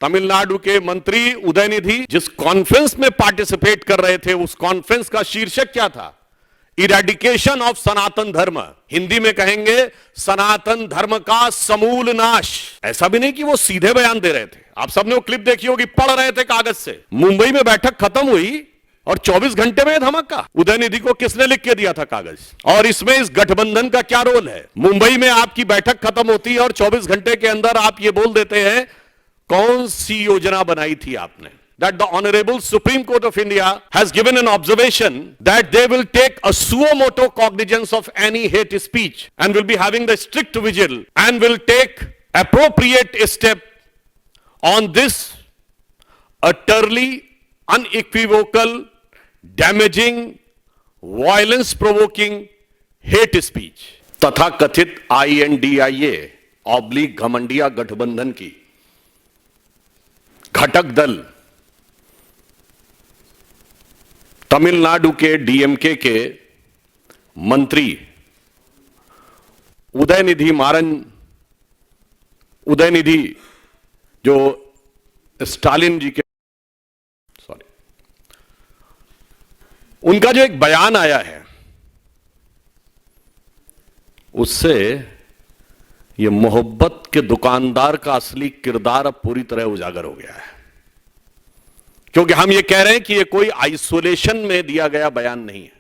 तमिलनाडु के मंत्री उदयनिधि जिस कॉन्फ्रेंस में पार्टिसिपेट कर रहे थे, उस कॉन्फ्रेंस का शीर्षक क्या था? इरेडिकेशन ऑफ सनातन धर्म। हिंदी में कहेंगे सनातन धर्म का समूल नाश। ऐसा भी नहीं कि वो सीधे बयान दे रहे थे, आप सबने वो क्लिप देखी होगी, पढ़ रहे थे कागज से। मुंबई में बैठक खत्म हुई और 24 घंटे में धमाका। उदयनिधि को किसने लिख के दिया था कागज? और इसमें इस गठबंधन का क्या रोल है? मुंबई में आपकी बैठक खत्म होती है और 24 घंटे के अंदर आप ये बोल देते हैं कौन सी योजना बनाई थी आपने? That the Honorable Supreme Court of India has given an observation that they will take a suo motu cognizance of any hate speech and will be having the strict vigil and will take appropriate step on this utterly unequivocal, damaging, violence provoking hate speech। तथा कथित INDIA oblique घमंडिया गठबंधन की घटक दल तमिलनाडु के DMK के मंत्री उदयनिधि जो स्टालिन जी के उनका जो एक बयान आया है, उससे ये मोहब्बत के दुकानदार का असली किरदार अब पूरी तरह उजागर हो गया है। क्योंकि हम ये कह रहे हैं कि ये कोई आइसोलेशन में दिया गया बयान नहीं है।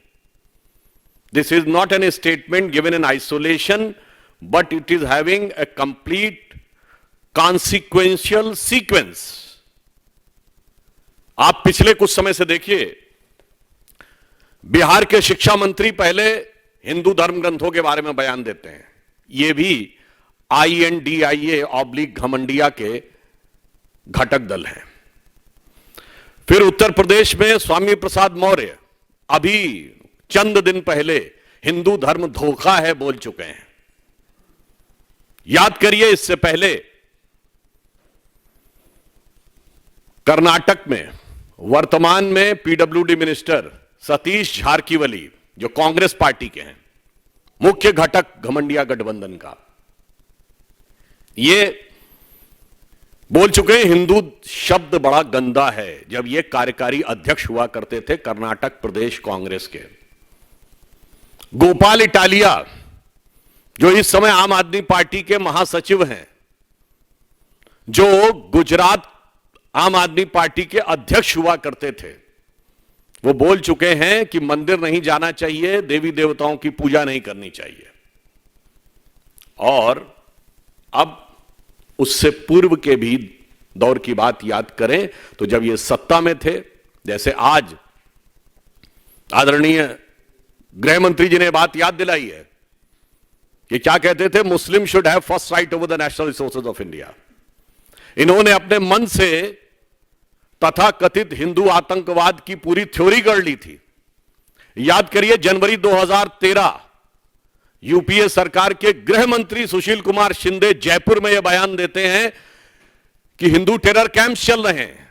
This is not an statement given in isolation, but it is having a complete consequential sequence. आप पिछले कुछ समय से देखिए, बिहार के शिक्षा मंत्री पहले हिंदू धर्म ग्रंथों के बारे में बयान देते हैं, ये भी INDIA ऑब्लिक घमंडिया के घटक दल हैं। फिर उत्तर प्रदेश में स्वामी प्रसाद मौर्य अभी चंद दिन पहले हिंदू धर्म धोखा है बोल चुके हैं। याद करिए, इससे पहले कर्नाटक में वर्तमान में PWD मिनिस्टर सतीश झारकीवली, जो कांग्रेस पार्टी के हैं, मुख्य घटक घमंडिया गठबंधन का, ये बोल चुके हैं हिंदू शब्द बड़ा गंदा है, जब ये कार्यकारी अध्यक्ष हुआ करते थे कर्नाटक प्रदेश कांग्रेस के। गोपाल इटालिया, जो इस समय आम आदमी पार्टी के महासचिव हैं, जो गुजरात आम आदमी पार्टी के अध्यक्ष हुआ करते थे, वो बोल चुके हैं कि मंदिर नहीं जाना चाहिए, देवी देवताओं की पूजा नहीं करनी चाहिए। और अब उससे पूर्व के भी दौर की बात याद करें तो जब ये सत्ता में थे, जैसे आज आदरणीय गृह मंत्री जी ने बात याद दिलाई है कि क्या कहते थे, मुस्लिम should have first right over the national resources of India. इन्होंने अपने मन से तथा कथित हिंदू आतंकवाद की पूरी थ्योरी गढ़ ली थी। याद करिए, जनवरी 2013 यूपीए सरकार के गृह मंत्री सुशील कुमार शिंदे जयपुर में यह बयान देते हैं कि हिंदू टेरर कैंप्स चल रहे हैं,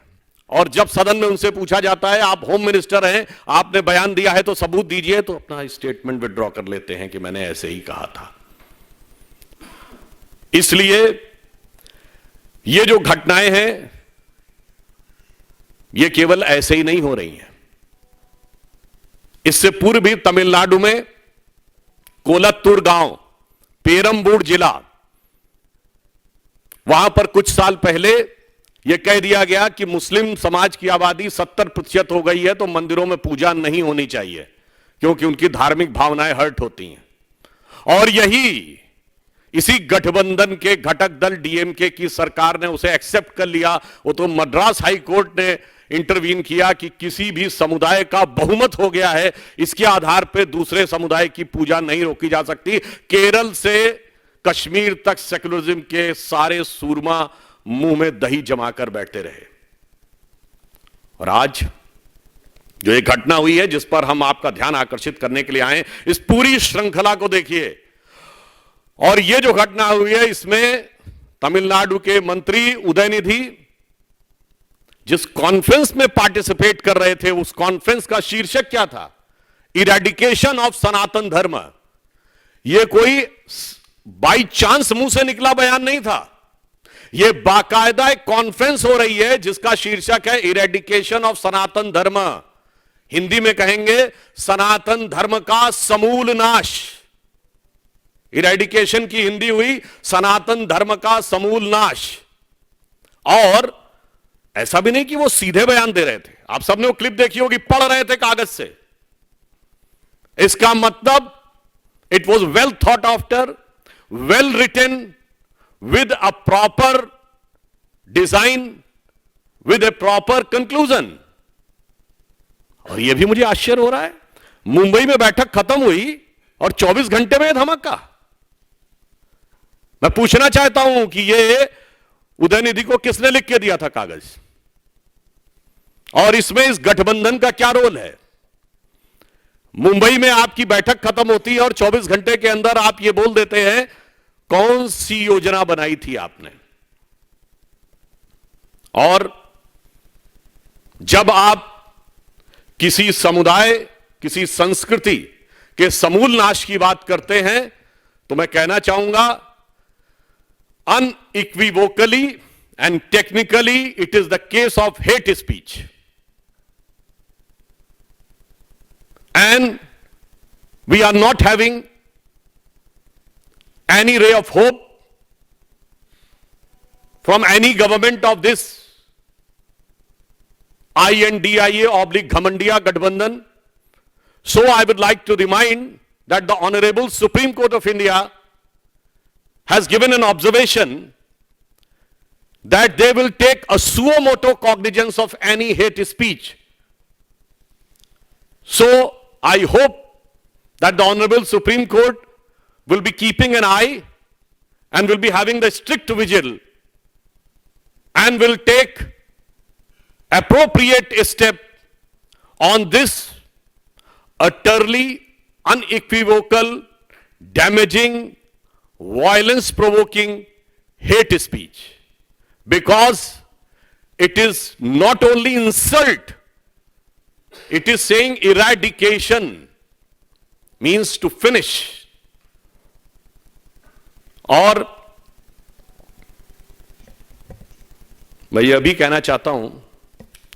और जब सदन में उनसे पूछा जाता है आप होम मिनिस्टर हैं, आपने बयान दिया है तो सबूत दीजिए, तो अपना स्टेटमेंट विड्रॉ कर लेते हैं कि मैंने ऐसे ही कहा था। इसलिए ये जो घटनाएं हैं ये केवल ऐसे ही नहीं हो रही हैं। इससे पूर्व भी तमिलनाडु में कोलत्तूर गांव, पेरम्बूर जिला, वहां पर कुछ साल पहले यह कह दिया गया कि मुस्लिम समाज की आबादी 70% हो गई है तो मंदिरों में पूजा नहीं होनी चाहिए, क्योंकि उनकी धार्मिक भावनाएं हर्ट होती हैं। और इसी गठबंधन के घटक दल DMK की सरकार ने उसे एक्सेप्ट कर लिया। वो तो मद्रास हाई कोर्ट ने इंटरवीन किया कि किसी भी समुदाय का बहुमत हो गया है, इसके आधार पर दूसरे समुदाय की पूजा नहीं रोकी जा सकती। केरल से कश्मीर तक सेकुलरिज्म के सारे सूरमा मुंह में दही जमाकर बैठे रहे। और आज जो एक घटना हुई है जिस पर हम आपका ध्यान आकर्षित करने के लिए आए, इस पूरी श्रृंखला को देखिए। और ये जो घटना हुई है, इसमें तमिलनाडु के मंत्री उदयनिधि जिस कॉन्फ्रेंस में पार्टिसिपेट कर रहे थे, उस कॉन्फ्रेंस का शीर्षक क्या था? इरेडिकेशन ऑफ सनातन धर्म। यह कोई बाई चांस मुंह से निकला बयान नहीं था, ये बाकायदा एक कॉन्फ्रेंस हो रही है जिसका शीर्षक है इरेडिकेशन ऑफ सनातन धर्म। हिंदी में कहेंगे सनातन धर्म का समूल नाश। इरेडिकेशन की हिंदी हुई सनातन धर्म का समूल नाश। और ऐसा भी नहीं कि वो सीधे बयान दे रहे थे, आप सबने वो क्लिप देखी होगी, पढ़ रहे थे कागज से। इसका मतलब it was well thought after, well written, with a proper design, with a proper conclusion। और यह भी मुझे आश्चर्य हो रहा है, मुंबई में बैठक खत्म हुई और 24 घंटे में धमाका। मैं पूछना चाहता हूं कि यह उदयनिधि को किसने लिख के दिया था कागज, और इसमें इस गठबंधन का क्या रोल है? मुंबई में आपकी बैठक खत्म होती है और 24 घंटे के अंदर आप यह बोल देते हैं कौन सी योजना बनाई थी आपने। और जब आप किसी समुदाय, किसी संस्कृति के समूल नाश की बात करते हैं तो मैं कहना चाहूंगा unequivocally and technically it is the case of hate speech, and we are not having any ray of hope from any government of this INDIA/Ghamandiya Gadbandhan. So I would like to remind that the Honorable Supreme Court of India has given an observation that they will take a suo motu cognizance of any hate speech. So I hope that the Honorable Supreme Court will be keeping an eye and will be having the strict vigil and will take appropriate step on this utterly unequivocal, damaging, violence-provoking hate speech, because it is not only insult, it is saying eradication means to finish. और मैं यह भी कहना चाहता हूं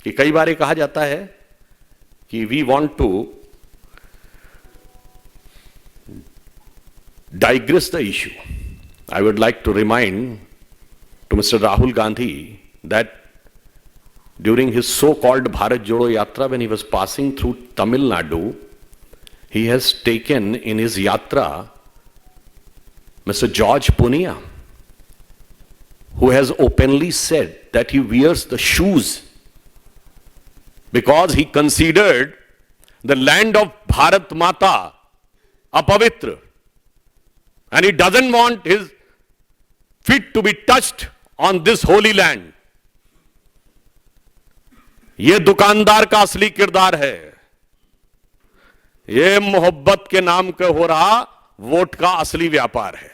कि कई बार ये कहा जाता है कि we want to digress the issue. I would like to remind to Mr. Rahul Gandhi that during his so-called Bharat Jodo Yatra, when he was passing through Tamil Nadu, he has taken in his yatra Mr. George Punia, who has openly said that he wears the shoes because he considered the land of Bharat Mata apavitra, and he doesn't want his feet to be touched on this holy land. यह दुकानदार का असली किरदार है, यह मोहब्बत के नाम का हो रहा वोट का असली व्यापार है।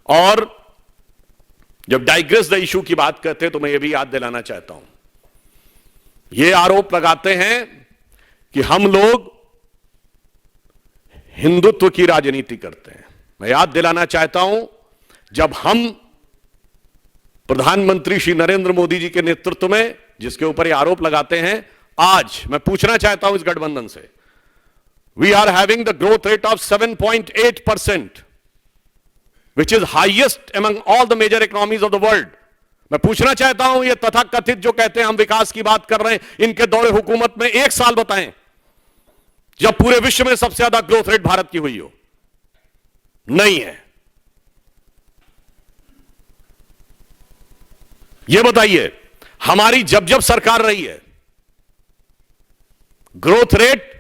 और जब डाइग्रेस द इशू की बात करते हैं तो मैं यह भी याद दिलाना चाहता हूं, यह आरोप लगाते हैं कि हम लोग हिंदुत्व की राजनीति करते हैं। मैं याद दिलाना चाहता हूं, जब हम प्रधानमंत्री श्री नरेंद्र मोदी जी के नेतृत्व में जिसके ऊपर ये आरोप लगाते हैं, आज मैं पूछना चाहता हूं इस गठबंधन से, we are having the growth rate of 7.8%, which is highest among all the major economies of the world. मैं पूछना चाहता हूं ये तथाकथित जो कहते हैं हम विकास की बात कर रहे हैं, इनके दौरे हुकूमत में एक साल बताएं जब पूरे विश्व में सबसे ज्यादा ग्रोथ रेट भारत की हुई हो। नहीं है। ये बताइए, हमारी जब जब सरकार रही है ग्रोथ रेट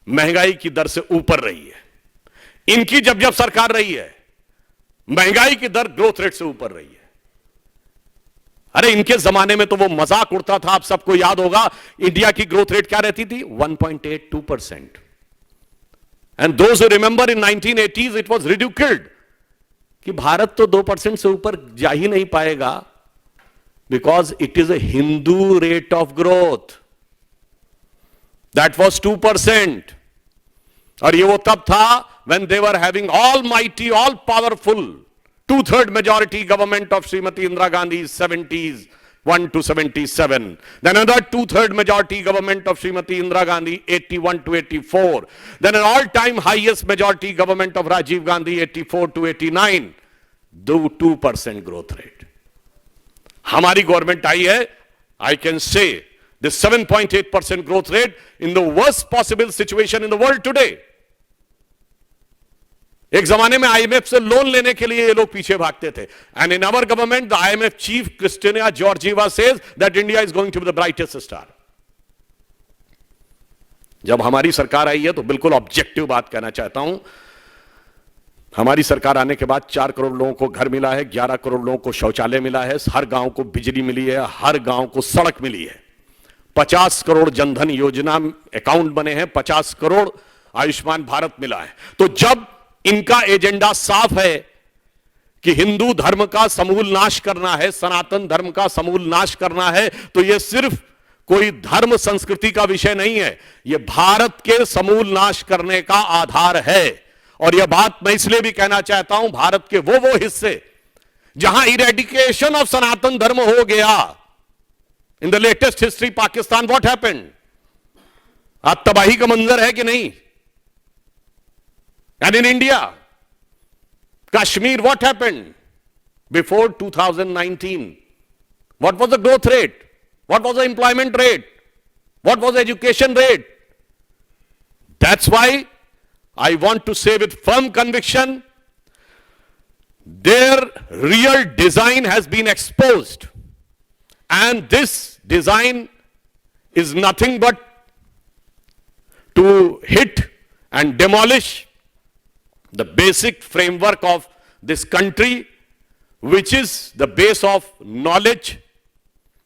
महंगाई की दर से ऊपर रही है, इनकी जब जब सरकार रही है महंगाई की दर ग्रोथ रेट से ऊपर रही है। अरे इनके जमाने में तो वो मजाक उड़ता था, आप सबको याद होगा, इंडिया की ग्रोथ रेट क्या रहती थी, 1.82%, and those who remember in 1980s it was reduced कि भारत तो 2% से ऊपर जा ही नहीं पाएगा, because it is a Hindu rate of growth. That was 2%. और ये वो तब था when they were having almighty, all powerful 2/3 majority government of Srimati Indira Gandhi's 70s, 1 to 77. Then another 2/3 majority government of Srimati Indira Gandhi, 81 to 84. Then an all-time highest majority government of Rajiv Gandhi, 84 to 89. 2% growth rate. हमारी government आई है, I can say the 7.8% growth rate in the worst possible situation in the world today. एक जमाने में IMF से loan लेने के लिए ये लोग पीछे भागते थे. And in our government, the IMF chief Kristalina Georgieva says that India is going to be the brightest star. जब हमारी सरकार आई है तो बिल्कुल ऑब्जेक्टिव बात कहना चाहता हूं. हमारी सरकार आने के बाद 4 करोड़ लोगों को घर मिला है, 11 करोड़ लोगों को शौचालय मिला है, हर गांव को बिजली मिली है, हर गांव को सड़क मिली है, 50 करोड़ जनधन योजना अकाउंट बने हैं, 50 करोड़ आयुष्मान भारत मिला है. तो जब इनका एजेंडा साफ है कि हिंदू धर्म का समूल नाश करना है, सनातन धर्म का समूल नाश करना है, तो यह सिर्फ कोई धर्म संस्कृति का विषय नहीं है, यह भारत के समूल नाश करने का आधार है. और यह बात मैं इसलिए भी कहना चाहता हूं, भारत के वो हिस्से जहां इरेडिकेशन ऑफ सनातन धर्म हो गया, in the latest history Pakistan, what happened? आज तबाही का मंजर है कि नहीं? And in India, Kashmir, what happened? Before 2019, what was the growth rate? What was the employment rate? What was the education rate? That's why I want to say with firm conviction, their real design has been exposed. And this design is nothing but to hit and demolish the basic framework of this country, which is the base of knowledge,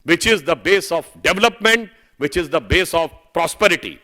which is the base of development, which is the base of prosperity.